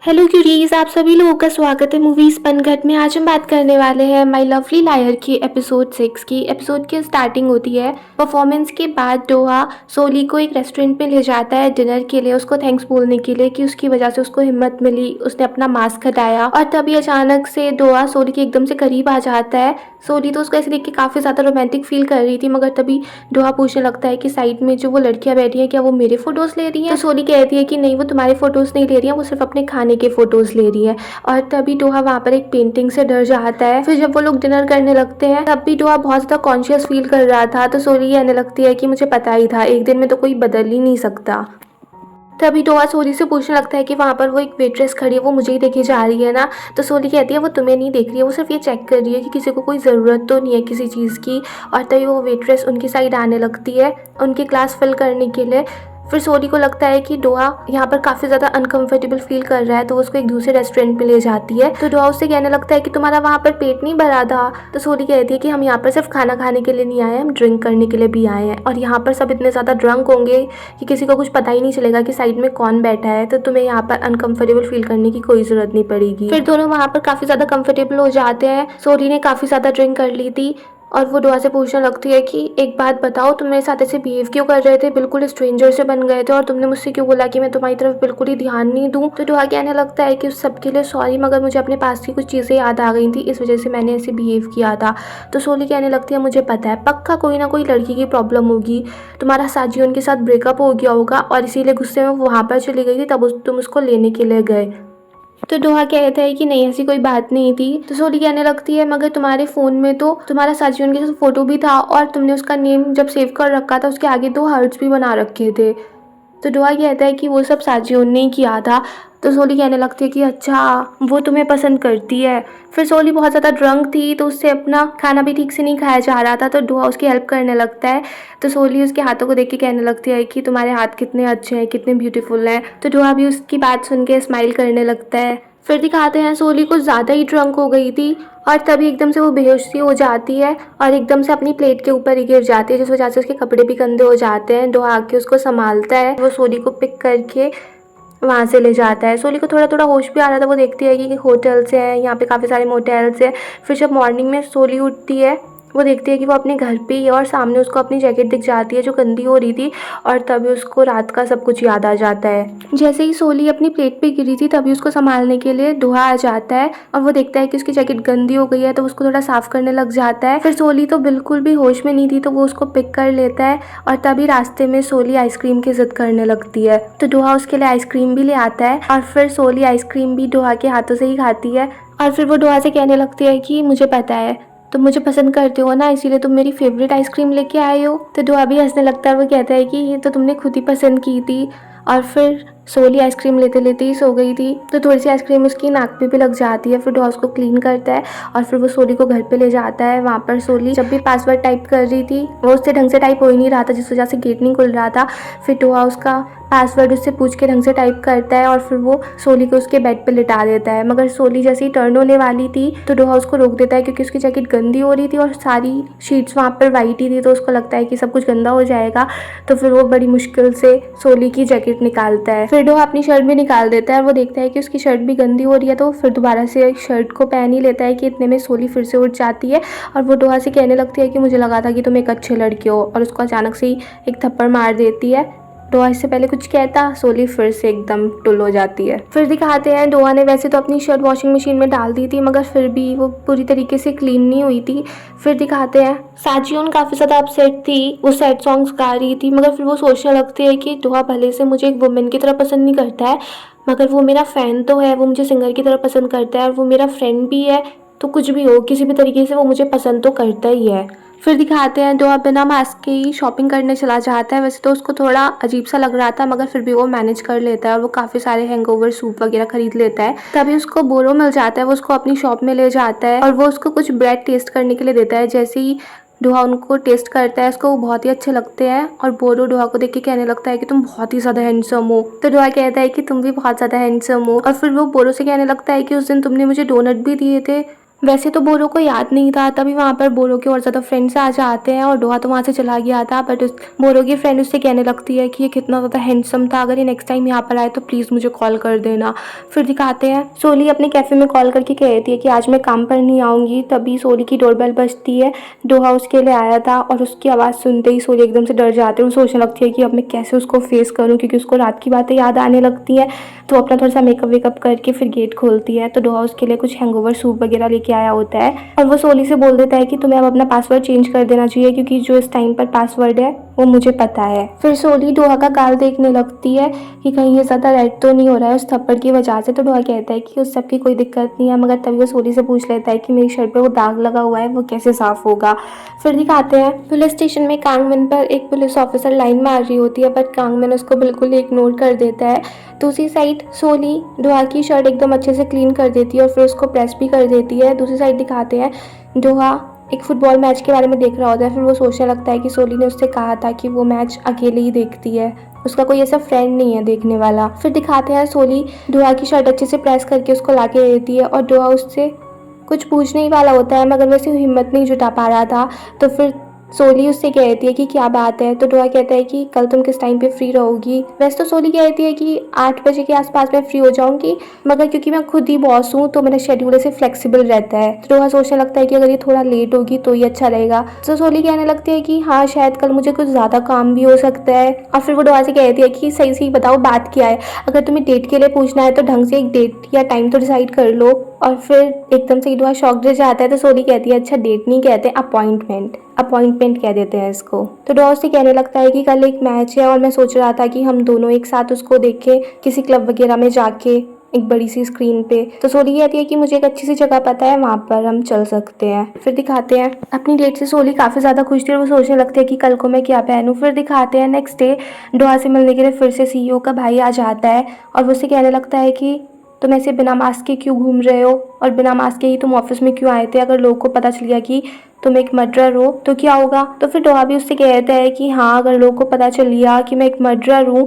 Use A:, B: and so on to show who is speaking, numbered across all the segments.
A: Hello curies, आप सभी लोगों का स्वागत है मूवीज पनघट में। आज हम बात करने वाले हैं माय लवली लायर की एपिसोड 6 की। एपिसोड की स्टार्टिंग होती है परफॉर्मेंस के बाद। डोहा सोली को एक रेस्टोरेंट पे ले जाता है डिनर के लिए, उसको थैंक्स बोलने के लिए कि उसकी वजह से उसको हिम्मत मिली, उसने अपना मास्क हटाया। और तभी अचानक से डोहा सोली के एकदम से करीब आ जाता है। सोली तो उसको ऐसे देख के काफ़ी ज़्यादा रोमांटिक फील कर रही थी, मगर तभी डोहा पूछने लगता है कि साइड में जो वो लड़कियां बैठी हैं क्या वो मेरे फोटोज़ ले रही हैं। तो सोली कहती है कि नहीं, वो तुम्हारे फोटोज़ नहीं ले रही हैं, वो सिर्फ अपने खाने के फोटोज़ ले रही है। और तभी डोहा वहाँ पर एक पेंटिंग से डर जाता है। फिर जब वो लोग डिनर करने लगते हैं तब भी डोहा बहुत ज़्यादा कॉन्शियस फील कर रहा था। तो सोली कहने लगती है कि मुझे पता ही था, एक दिन में तो कोई बदल ही नहीं सकता। तभी डोहा सोली से पूछने लगता है कि वहाँ पर वो एक वेट्रेस खड़ी है, वो मुझे ही देखे जा रही है ना। तो सोली कहती है वो तुम्हें नहीं देख रही है, वो सिर्फ ये चेक कर रही है कि किसी को कोई ज़रूरत तो नहीं है किसी चीज़ की। और तभी वो वेट्रेस उनकी साइड आने लगती है उनकी क्लास फिल करने के लिए। फिर सोली को लगता है कि डोहा यहाँ पर काफ़ी ज़्यादा अनकंफर्टेबल फील कर रहा है, तो वो उसको एक दूसरे रेस्टोरेंट में ले जाती है। तो डोहा उससे कहने लगता है कि तुम्हारा वहाँ पर पेट नहीं भरा था। तो सोली कहती है कि हम यहाँ पर सिर्फ खाना खाने के लिए नहीं आए, हम ड्रिंक करने के लिए भी आए हैं। और यहाँ पर सब इतने ज़्यादा ड्रंक होंगे कि किसी को कुछ पता ही नहीं चलेगा कि साइड में कौन बैठा है, तो तुम्हें यहाँ पर अनकंफर्टेबल फील करने की कोई ज़रूरत नहीं पड़ेगी। फिर दोनों वहाँ पर काफ़ी ज़्यादा कंफर्टेबल हो जाते हैं। सोली ने काफ़ी ज़्यादा ड्रिंक कर ली थी और वो डोहा से पूछने लगती है कि एक बात बताओ, तुम मेरे साथ ऐसे बिहेव क्यों कर रहे थे, बिल्कुल स्ट्रेंजर से बन गए थे, और तुमने मुझसे क्यों बोला कि मैं तुम्हारी तरफ बिल्कुल ही ध्यान नहीं दूं। तो डोहा कहने लगता है कि उस सब के लिए सॉरी, मगर मुझे अपने पास की कुछ चीज़ें याद आ गई थी, इस वजह से मैंने ऐसे बिहेव किया था। तो सोली कहने लगती है मुझे पता है, पक्का कोई ना कोई लड़की की प्रॉब्लम होगी, तुम्हारा साजियोन के साथ ब्रेकअप हो गया होगा और इसीलिए गुस्से में वो वहाँ पर चली गई थी, तब तुम उसको लेने के लिए गए। तो डोहा कहता है कि नहीं, ऐसी कोई बात नहीं थी। तो सोली कहने लगती है मगर तुम्हारे फ़ोन में तो तुम्हारा साजियोन के साथ फ़ोटो भी था और तुमने उसका नेम जब सेव कर रखा था उसके आगे 2 हार्ट्स भी बना रखे थे। तो डोहा कहता है कि वो सब साजियोन ने ही किया था। तो सोली कहने लगती है कि अच्छा, वो तुम्हें पसंद करती है। फिर सोली बहुत ज़्यादा ड्रंक थी तो उससे अपना खाना भी ठीक से नहीं खाया जा रहा था, तो डोहा उसकी हेल्प करने लगता है। तो सोली उसके हाथों को देख के कहने लगती है कि तुम्हारे हाथ कितने अच्छे हैं, कितने ब्यूटीफुल हैं। तो डोहा भी उसकी बात सुन के स्माइल करने लगता है। फिर दिखाते हैं सोली कुछ ज़्यादा ही ड्रंक हो गई थी और तभी एकदम से वो बेहोश सी हो जाती है और एकदम से अपनी प्लेट के ऊपर ही गिर जाती है, जिस वजह से उसके कपड़े भी गंदे हो जाते हैं। डोहा आके उसको संभालता है, वो सोली को पिक करके वहाँ से ले जाता है। सोली को थोड़ा थोड़ा होश भी आ रहा था, वो देखती है कि होटल्स हैं, यहाँ पे काफ़ी सारे मोटेल्स हैं। फिर जब मॉर्निंग में सोली उठती है वो देखती है कि वो अपने घर पे ही है और सामने उसको अपनी जैकेट दिख जाती है जो गंदी हो रही थी, और तभी उसको रात का सब कुछ याद आ जाता है। जैसे ही सोली अपनी प्लेट पे गिरी थी तभी उसको संभालने के लिए डोहा आ जाता है और वो देखता है कि उसकी जैकेट गंदी हो गई है, तो उसको थोड़ा साफ करने लग जाता है। फिर सोली तो बिल्कुल भी होश में नहीं थी, तो वो उसको पिक कर लेता है और तभी रास्ते में सोली आइसक्रीम की जिद करने लगती है, तो डोहा उसके लिए आइसक्रीम भी ले आता है और फिर सोली आइसक्रीम भी डोहा के हाथों से ही खाती है। और फिर वो डोहा से कहने लगती है कि मुझे पता है तुम मुझे पसंद करते हो ना, इसीलिए तुम मेरी फेवरेट आइसक्रीम लेके आए हो। तो डोहा भी हंसने लगता है, वो कहता है कि ये तो तुमने खुद ही पसंद की थी। और फिर सोली आइसक्रीम लेते लेते ही सो गई थी, तो थोड़ी सी आइसक्रीम उसकी नाक पे भी लग जाती है। फिर डोहा उसको क्लीन करता है और फिर वो सोली को घर पे ले जाता है। वहाँ पर सोली जब भी पासवर्ड टाइप कर रही थी वो उससे ढंग से टाइप हो ही नहीं रहा था, जिस वजह से गेट नहीं खुल रहा था। फिर डोहा उसका पासवर्ड उससे पूछ के ढंग से टाइप करता है और फिर वो सोली को उसके बेड पे लिटा देता है। मगर सोली जैसे ही टर्न होने वाली थी तो डोहा उसको रोक देता है, क्योंकि उसकी जैकेट गंदी हो रही थी और सारी शीट्स वहाँ पर वाइट ही थी, तो उसको लगता है कि सब कुछ गंदा हो जाएगा। तो फिर वो बड़ी मुश्किल से सोली की जैकेट निकालता है। फिर डोहा अपनी शर्ट भी निकाल देता है और वो देखता है कि उसकी शर्ट भी गंदी हो रही है, तो फिर दोबारा से शर्ट को पहन ही लेता है कि इतने में सोली फिर से उठ जाती है और वो डोहा से कहने लगती है कि मुझे लगा था कि तुम एक अच्छे लड़के हो, और उसको अचानक से ही एक थप्पड़ मार देती है। डोहा इससे पहले कुछ कहता, सोली फिर से एकदम टुल हो जाती है। फिर दिखाते हैं डोहा ने वैसे तो अपनी शर्ट वॉशिंग मशीन में डाल दी थी, मगर फिर भी वो पूरी तरीके से क्लीन नहीं हुई थी। फिर दिखाते हैं साजियोन काफ़ी ज़्यादा अपसेट थी, वो सैड सॉन्ग्स गा रही थी, मगर फिर वो सोचने लगती है कि डोहा भले से मुझे एक वुमेन की तरह पसंद नहीं करता है, मगर वो मेरा फ़ैन तो है, वो मुझे सिंगर की तरह पसंद करता है और वो मेरा फ्रेंड भी है, तो कुछ भी हो किसी भी तरीके से वो मुझे पसंद तो करता ही है। फिर दिखाते हैं डोहा बिना मास्क के ही शॉपिंग करने चला जाता है। वैसे तो उसको थोड़ा अजीब सा लग रहा था, मगर फिर भी वो मैनेज कर लेता है और वो काफ़ी सारे हैंगओवर सूप वगैरह खरीद लेता है। तभी उसको बोरो मिल जाता है, वो उसको अपनी शॉप में ले जाता है और वो उसको कुछ ब्रेड टेस्ट करने के लिए देता है। जैसे ही डोहा उनको टेस्ट करता है उसको वो बहुत ही अच्छे लगते हैं और बोरो डोहा को देख के कहने लगता है कि तुम बहुत ही ज़्यादा हैंडसम हो। तो डोहा कहता है कि तुम भी बहुत ज़्यादा हैंडसम हो, और फिर वो बोरो से कहने लगता है कि उस दिन तुमने मुझे डोनट भी दिए थे, वैसे तो बोरो को याद नहीं था, तभी वहाँ पर बोरो के और ज़्यादा फ्रेंड्स आ जाते हैं और डोहा तो वहाँ से चला गया था। बट उस बोरो की फ्रेंड उससे कहने लगती है कि ये कितना ज़्यादा हैंडसम था, अगर ये नेक्स्ट टाइम यहाँ पर आए तो प्लीज़ मुझे कॉल कर देना। फिर दिखाते हैं सोली अपने कैफ़े में कॉल करके कहती है कि आज मैं काम पर नहीं आऊँगी। तभी सोली की डोरबेल बजती है। डोहा उसके लिए आया था और उसकी आवाज़ सुनते ही सोली एकदम से डर जाती है। वो सोचने लगती है कि अब मैं कैसे उसको फेस करूँ, क्योंकि उसको रात की बातें याद आने लगती हैं। तो अपना थोड़ा सा मेकअप वेकअप करके फिर गेट खोलती है तो डोहा उसके लिए कुछ हैंगओवर सूप वगैरह लेके आया होता है और वो सोली से बोल देता है कि तुम्हें अब अपना पासवर्ड चेंज कर देना चाहिए, क्योंकि जो इस टाइम पर पासवर्ड है वो मुझे पता है। फिर सोली डोहा का गाल देखने लगती है कि कहीं ये ज़्यादा रेड तो नहीं हो रहा है उस थप्पड़ की वजह से। तो डोहा कहता है कि उस सब की कोई दिक्कत नहीं है, मगर तभी वो सोली से पूछ लेता है कि मेरी शर्ट पे वो दाग लगा हुआ है वो कैसे साफ़ होगा। फिर दिखाते हैं पुलिस स्टेशन में कांगमिन पर एक पुलिस ऑफिसर लाइन मार रही होती है, बट कांगमिन उसको बिल्कुल इग्नोर कर देता है। दूसरी साइड सोली डोहा की शर्ट एकदम अच्छे से क्लीन कर देती है और फिर उसको प्रेस भी कर देती है। दूसरी साइड दिखाते हैं डोहा एक फुटबॉल मैच के बारे में देख रहा होता है। फिर वो सोचने लगता है कि सोली ने उससे कहा था कि वो मैच अकेले ही देखती है, उसका कोई ऐसा फ्रेंड नहीं है देखने वाला। फिर दिखाते हैं सोली डोहा की शर्ट अच्छे से प्रेस करके उसको ला के देती है और डोहा उससे कुछ पूछने ही वाला होता है, मगर वैसे हिम्मत नहीं जुटा पा रहा था। तो फिर सोली उससे कहती है कि क्या बात है। तो डोहा कहता है कि कल तुम किस टाइम पे फ्री रहोगी। वैसे तो सोली कहती है कि 8 बजे के आसपास मैं फ्री हो जाऊंगी, मगर क्योंकि मैं खुद ही बॉस हूँ तो मेरा शेड्यूल ऐसे फ्लेक्सिबल रहता है। तो डोहा सोचने लगता है कि अगर ये थोड़ा लेट होगी तो ये अच्छा रहेगा। तो सोली कहने लगती है कि हाँ शायद कल मुझे कुछ ज़्यादा काम भी हो सकता है। और फिर वो डोहा से कहती है कि सही सही बताओ बात क्या है, अगर तुम्हें डेट के लिए पूछना है तो ढंग से एक डेट या टाइम तो डिसाइड कर लो। और फिर एकदम से डोहा शॉक हो जाता है। तो सोली कहती है अच्छा डेट नहीं कहते अपॉइंटमेंट कह देते हैं इसको। तो डॉ से कहने लगता है कि कल एक मैच है और मैं सोच रहा था कि हम दोनों एक साथ उसको देखें किसी क्लब वगैरह में जाके एक बड़ी सी स्क्रीन पे। तो सोली कहती है कि मुझे एक अच्छी सी जगह पता है, वहाँ पर हम चल सकते हैं। फिर दिखाते हैं अपनी डेट से सोली काफ़ी ज़्यादा खुश थी और वो सोचने लगती है कि कल को मैं क्या पहनूं। फिर दिखाते हैं नेक्स्ट डे डोहा से मिलने के लिए फिर से सीईओ का भाई आ जाता है और वो उससे कहने लगता है कि तुम ऐसे बिना मास्क के क्यों घूम रहे हो और बिना मास्क के ही तुम ऑफिस में क्यों आए थे, अगर लोगों को पता चल गया कि तुम एक मर्डरर हो तो क्या होगा। तो फिर डोहा भी उससे कहता है कि हाँ अगर लोगों को पता चल गया कि मैं एक मर्डरर हूँ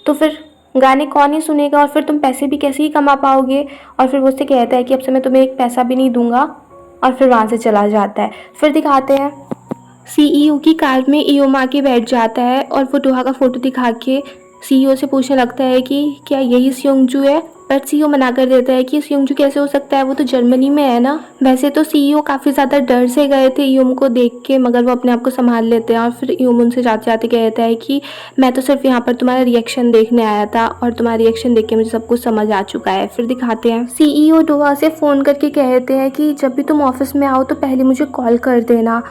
A: तो फिर गाने कौन ही सुनेगा और फिर तुम पैसे भी कैसे ही कमा पाओगे। और फिर वो उससे कहता है कि अब से मैं तुम्हें एक पैसा भी नहीं दूंगा और फिर वहाँ से चला जाता है। फिर दिखाते हैं सीईओ की कार में इयोमा के बैठ जाता है और वो डोहा का फोटो दिखा के सीईओ से पूछने लगता है कि क्या यही सियोंगजू है। पर सीईओ मना कर देता है कि सियोंगजू कैसे हो सकता है, वो तो जर्मनी में है ना। वैसे तो सीईओ काफ़ी ज़्यादा डर से गए थे इयोम को देख के, मगर वो अपने आप को संभाल लेते हैं और फिर इयोम उनसे जाते जाते कहता है कि मैं तो सिर्फ यहाँ पर तुम्हारा रिएक्शन देखने आया था और तुम्हारा रिएक्शन देख के मुझे सब कुछ समझ आ चुका है। फिर दिखाते हैं सीईओ डोहा से फ़ोन करके कहते हैं कि जब भी तुम ऑफिस में आओ तो पहले मुझे कॉल कर देना।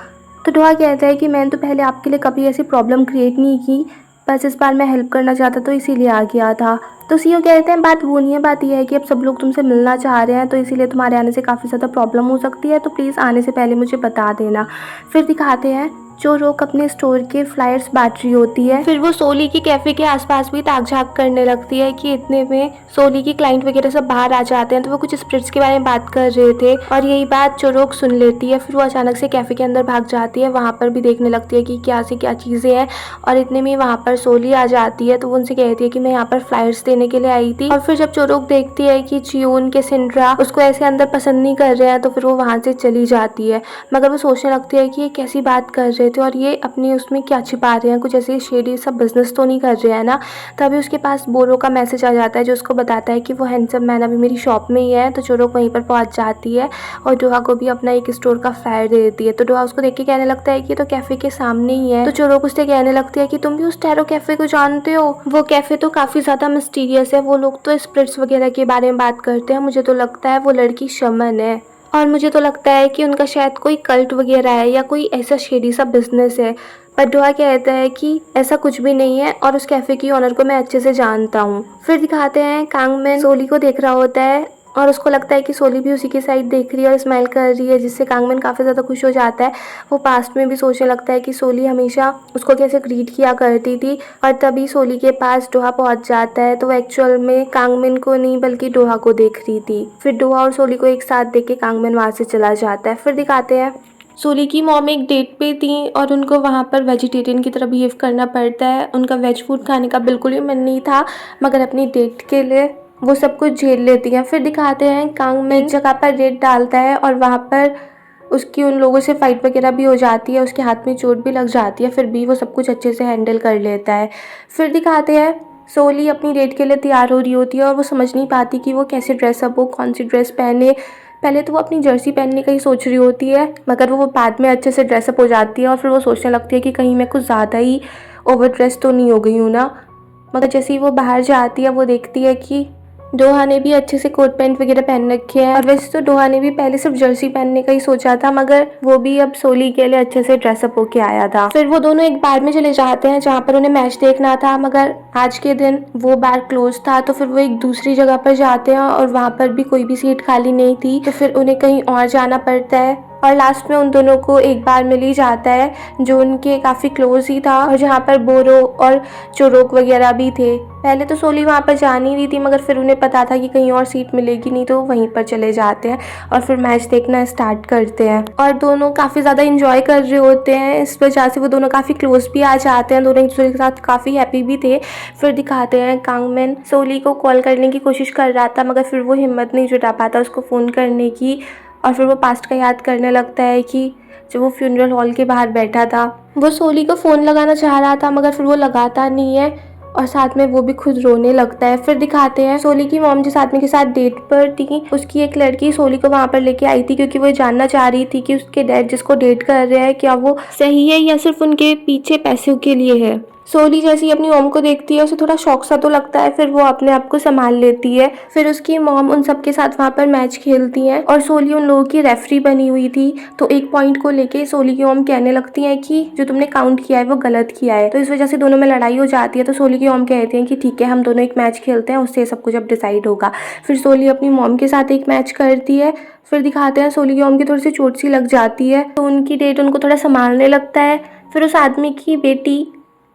A: तो डोहा कहता है कि मैंने तो पहले आपके लिए कभी ऐसी प्रॉब्लम क्रिएट नहीं की, बस इस बार मैं हेल्प करना चाहता तो इसीलिए आ गया था। तो सीईओ कहते हैं बात वो नहीं है, बात यह है कि अब सब लोग तुमसे मिलना चाह रहे हैं तो इसीलिए तुम्हारे आने से काफ़ी ज़्यादा प्रॉब्लम हो सकती है, तो प्लीज़ आने से पहले मुझे बता देना। फिर दिखाते हैं जो रोक अपने स्टोर के फ्लायर्स बांट रही होती है। फिर वो सोली की कैफ़े के आसपास भी ताक झाक करने लगती है कि इतने में सोली की क्लाइंट वगैरह सब बाहर आ जाते हैं। तो वो कुछ स्प्रिट्स के बारे में बात कर रहे थे और यही बात चोरोक सुन लेती है। फिर वो अचानक से कैफ़े के अंदर भाग जाती है, वहाँ पर भी देखने लगती है कि क्या से क्या चीज़ें हैं और इतने में वहाँ पर सोली आ जाती है। तो वो उनसे कहती है कि मैं यहाँ पर फ्लायर्स देने के लिए आई थी। और फिर जब चोरोक देखती है कि जियोन के सिंड्रा उसको ऐसे अंदर पसंद नहीं कर रहे हैं तो फिर वो वहाँ से चली जाती है। मगर वो सोचने लगती है कि ये कैसी बात कर रहे थे और ये अपनी उसमें क्या छिपा रहे हैं, कुछ ऐसे शेडी सब बिजनेस तो नहीं कर रहे हैं ना। तभी उसके पास बोरो का मैसेज आ जाता है जो उसको बताता है कि वो हैंडसम मैन अभी मेरी शॉप में ही है। तो चोरोक वहीं पर पहुंच जाती है और डोहा को भी अपना एक स्टोर का फ्लायर दे देती है। तो डोहा उसको देख के कहने लगता है कि तो कैफ़े के सामने ही है। तो चोरोक उससे कहने लगती है कि तुम भी उस टैरो कैफ़े को जानते हो, वो कैफ़े तो काफ़ी ज़्यादा मिस्टीरियस है, वो लोग तो स्पिरिट्स वगैरह के बारे में बात करते हैं, मुझे तो लगता है वो लड़की शमन है और मुझे तो लगता है कि उनका शायद कोई कल्ट वगैरह है या कोई ऐसा शेडी सा बिजनेस है। पर डोहा कहता है कि ऐसा कुछ भी नहीं है और उस कैफ़े की ओनर को मैं अच्छे से जानता हूँ। फिर दिखाते हैं कांगमैन सोली को देख रहा होता है और उसको लगता है कि सोली भी उसी की साइड देख रही है और स्माइल कर रही है, जिससे कांगमैन काफ़ी ज़्यादा खुश हो जाता है। वो पास्ट में भी सोचने लगता है कि सोली हमेशा उसको कैसे ग्रीट किया करती थी और तभी सोली के पास डोहा पहुंच जाता है। तो वो एक्चुअल में कांगमैन को नहीं बल्कि डोहा को देख रही थी। फिर डोहा और सोली को एक साथ देख के कांगमैन वहाँ से चला जाता है। फिर दिखाते हैं सोली की मॉम एक डेट पे थी और उनको वहाँ पर वेजिटेरियन की तरह बिहेव करना पड़ता है। उनका वेज फूड खाने का बिल्कुल भी मन नहीं था, मगर अपनी डेट के लिए वो सब कुछ झेल लेती हैं। फिर दिखाते हैं कांग में एक जगह पर रेड डालता है और वहाँ पर उसकी उन लोगों से फाइट वगैरह भी हो जाती है, उसके हाथ में चोट भी लग जाती है, फिर भी वो सब कुछ अच्छे से हैंडल कर लेता है। फिर दिखाते हैं सोली अपनी डेट के लिए तैयार हो रही होती है और वो समझ नहीं पाती कि वो कैसे ड्रेसअप हो, कौन सी ड्रेस पहने। पहले तो वो अपनी जर्सी पहनने का ही सोच रही होती है, मगर वो बाद में अच्छे से ड्रेसअप हो जाती है और फिर वो सोचने लगती है कि कहीं मैं कुछ ज़्यादा ही ओवर ड्रेस तो नहीं हो गई हूँ ना। मगर जैसे ही वो बाहर जाती है वो देखती है कि डोहा ने भी अच्छे से कोट पैंट वगैरह पहन रखे हैं। और वैसे तो डोहा ने भी पहले सिर्फ जर्सी पहनने का ही सोचा था, मगर वो भी अब सोली के लिए अच्छे से ड्रेसअप होके आया था। फिर वो दोनों एक बार में चले जाते हैं जहाँ पर उन्हें मैच देखना था, मगर आज के दिन वो बार क्लोज था। तो फिर वो एक दूसरी जगह पर जाते हैं और वहाँ पर भी कोई भी सीट खाली नहीं थी, तो फिर उन्हें कहीं और जाना पड़ता है। और लास्ट में उन दोनों को एक बार मिल ही जाता है जो उनके काफ़ी क्लोज ही था और जहाँ पर बोरो और चोरोक वगैरह भी थे। पहले तो सोली वहाँ पर जा नहीं रही थी, मगर फिर उन्हें पता था कि कहीं और सीट मिलेगी नहीं, तो वहीं पर चले जाते हैं और फिर मैच देखना स्टार्ट करते हैं। और दोनों काफ़ी ज़्यादा इंजॉय कर रहे होते हैं, इस वजह से वो दोनों काफ़ी क्लोज भी आ जाते हैं, दोनों एक दूसरे के साथ काफ़ी हैप्पी भी थे। फिर दिखाते हैं कांगमैन सोली को कॉल करने की कोशिश कर रहा था, मगर फिर वो हिम्मत नहीं जुटा पाता उसको फ़ोन करने की। और फिर वो पास्ट का याद करने लगता है कि जब वो फ्यूनरल हॉल के बाहर बैठा था, वो सोली को फ़ोन लगाना चाह रहा था, मगर फिर वो लगाता नहीं है और साथ में वो भी खुद रोने लगता है। फिर दिखाते हैं सोली की मॉम जिस आदमी के साथ डेट पर थी, उसकी एक लड़की सोली को वहाँ पर लेके आई थी, क्योंकि वो जानना चाह रही थी कि उसके डैड जिसको डेट कर रहे हैं क्या वो सही है या सिर्फ उनके पीछे पैसों के लिए है। सोली जैसे ही अपनी मॉम को देखती है उसे थोड़ा शौक सा तो लगता है, फिर वो अपने आप को संभाल लेती है। फिर उसकी मॉम उन सबके साथ वहाँ पर मैच खेलती हैं और सोली उन लोगों की रेफरी बनी हुई थी। तो एक पॉइंट को लेके सोली की मॉम कहने लगती है कि जो तुमने काउंट किया है वो गलत किया है, तो इस वजह से दोनों में लड़ाई हो जाती है। तो सोली की मॉम कहती हैं कि ठीक है हम दोनों एक मैच खेलते हैं, उससे सब कुछ अब डिसाइड होगा। फिर सोली अपनी मॉम के साथ एक मैच करती है। फिर दिखाते हैं सोली की मॉम की थोड़ी सी चोट सी लग जाती है, तो उनकी डेट उनको थोड़ा संभालने लगता है। फिर उस आदमी की बेटी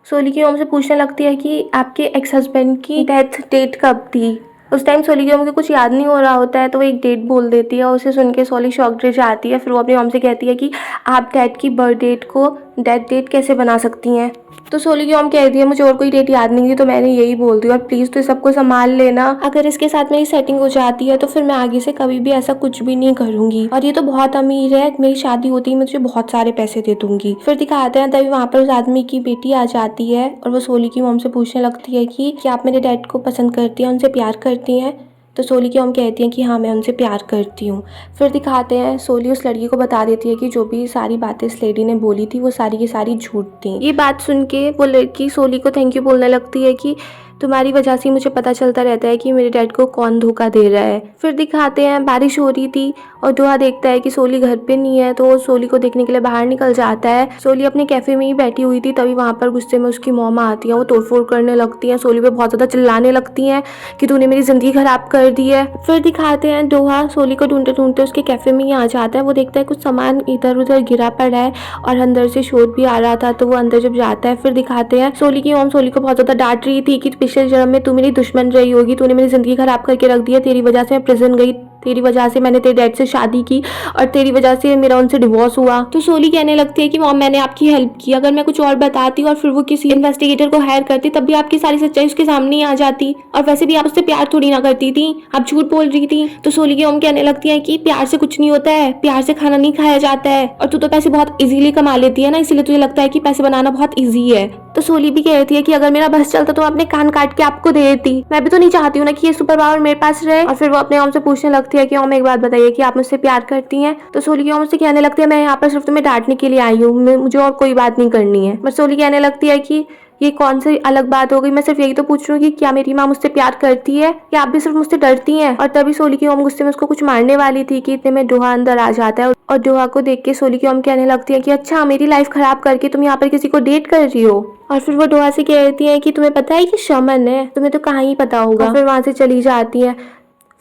A: सोली की मॉम से पूछने लगती है कि आपके एक्स हस्बैंड की डेथ डेट कब थी। उस टाइम सोली की मॉम को कुछ याद नहीं हो रहा होता है, तो वो एक डेट बोल देती है और उसे सुन के सोली शॉक्ड रह जाती है। फिर वो अपनी मॉम से कहती है कि आप डैड की बर्थ डेट को डेथ डेट कैसे बना सकती हैं। तो सोली की मॉम कहती है मुझे और कोई डेट याद नहीं थी, तो मैंने यही बोल दी और प्लीज़ तो सबको संभाल लेना। अगर इसके साथ मेरी सेटिंग हो जाती है तो फिर मैं आगे से कभी भी ऐसा कुछ भी नहीं करूंगी, और ये तो बहुत अमीर है, मेरी शादी होती ही मुझे बहुत सारे पैसे दे दूंगी। फिर दिखाते हैं तभी वहाँ पर उस आदमी की बेटी आ जाती है और वो सोली की मॉम से पूछने लगती है कि क्या आप मेरे डैड को पसंद करती हैं, उनसे प्यार करती हैं। तो सोली की मॉम कहती हैं कि हाँ मैं उनसे प्यार करती हूँ। फिर दिखाते हैं सोली उस लड़की को बता देती है कि जो भी सारी बातें इस लेडी ने बोली थी वो सारी की सारी झूठ थी। ये बात सुन के वो लड़की सोली को थैंक यू बोलने लगती है कि तुम्हारी वजह से मुझे पता चलता रहता है कि मेरे डैड को कौन धोखा दे रहा है। फिर दिखाते हैं बारिश हो रही थी और डोहा देखता है कि सोली घर पे नहीं है, तो वो सोली को देखने के लिए बाहर निकल जाता है। सोली अपने कैफे में ही बैठी हुई थी, तभी वहाँ पर गुस्से में उसकी मॉम आती है, वो तोड़फोड़ करने लगती है, सोली पे बहुत ज़्यादा चिल्लाने लगती हैं कि तूने मेरी ज़िंदगी ख़राब कर दी है। फिर दिखाते हैं डोहा सोली को ढूंढते ढूंढते उसके कैफे में ही आ जाता है। वो देखता है कुछ सामान इधर उधर गिरा पड़ा है और अंदर से शोर भी आ रहा था, तो वो अंदर जब जाता है फिर दिखाते हैं सोली की मॉम सोली को बहुत ज़्यादा डांट रही थी कि पिछले जन्म में तू मेरी दुश्मन रही होगी, तूने मेरी ज़िंदगी ख़राब करके रख दी है, तेरी वजह से मैं प्रिजन गई, तेरी वजह से मैंने तेरे डैड से शादी की और तेरी वजह से मेरा उनसे डिवोर्स हुआ। तो सोली कहने लगती है कि मॉम मैंने आपकी हेल्प की, अगर मैं कुछ और बताती और फिर वो किसी इन्वेस्टिगेटर को हायर करती तब भी आपकी सारी सच्चाई उसके सामने ही आ जाती, और वैसे भी आप उससे प्यार थोड़ी ना करती थी, आप झूठ बोल रही थी। तो सोली की मॉम कहने लगती है कि प्यार से कुछ नहीं होता है, प्यार से खाना नहीं खाया जाता है, और तू तो पैसे बहुत इजीली कमा लेती है ना, इसलिए तुझे लगता है कि पैसे बनाना बहुत ईजी है। तो सोली भी कहती है कि अगर मेरा बस चलता तो मैं अपने कान काट के आपको दे देती, मैं भी तो नहीं चाहती हूँ ना कि ये सुपर पावर मेरे पास रहे। और फिर वो अपने मॉम से पूछने लगती है कि मॉम एक बात बताइए कि आप मुझसे प्यार करती हैं। तो सोली की मॉम से कहने लगती है मैं यहाँ पर सिर्फ तुम्हें डांटने के लिए आई हूँ, मुझे और कोई बात नहीं करनी है। बट सोली कहने लगती है कि ये कौन सी अलग बात हो गई, मैं सिर्फ यही तो पूछ रही हूँ कि क्या मेरी माँ मुझसे प्यार करती है या आप भी सिर्फ मुझसे डरती हैं। और तभी सोली की मॉम गुस्से में उसको कुछ मारने वाली थी कि इतने में डोहा अंदर आ जाता है और डोहा को देख के सोली की मॉम कहने लगती है कि अच्छा मेरी लाइफ खराब करके तुम यहाँ पर किसी को डेट कर रही हो। और फिर वो डोहा से कहती है कि तुम्हें पता है कि शमन है, तुम्हें तो कहाँ ही पता होगा। फिर वहाँ से चली जाती है।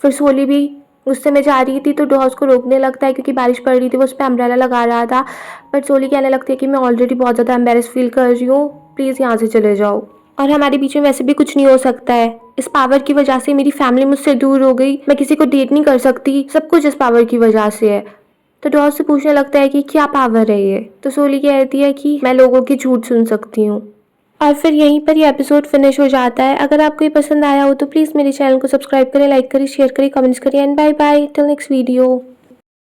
A: फिर सोली भी गुस्से में जा रही थी तो डोहा उसको रोकने लगता है क्योंकि बारिश पड़ रही थी, वो उस पर अम्ब्रेला लगा रहा था। बट सोली कहने लगती है कि मैं ऑलरेडी बहुत ज़्यादा एम्बेरस फील कर रही हूँ, प्लीज़ यहाँ से चले जाओ, और हमारे बीच में वैसे भी कुछ नहीं हो सकता है, इस पावर की वजह से मेरी फैमिली मुझसे दूर हो गई, मैं किसी को डेट नहीं कर सकती, सब कुछ इस पावर की वजह से है। तो डोहा से पूछने लगता है कि क्या पावर है ये। तो सोली कहती है कि मैं लोगों की झूठ सुन सकती हूँ। और फिर यहीं पर ये एपिसोड फिनिश हो जाता है। अगर आपको ये पसंद आया हो तो प्लीज़ मेरे चैनल को सब्सक्राइब करें, लाइक करें, शेयर करें, कमेंट्स करें and bye bye till next video.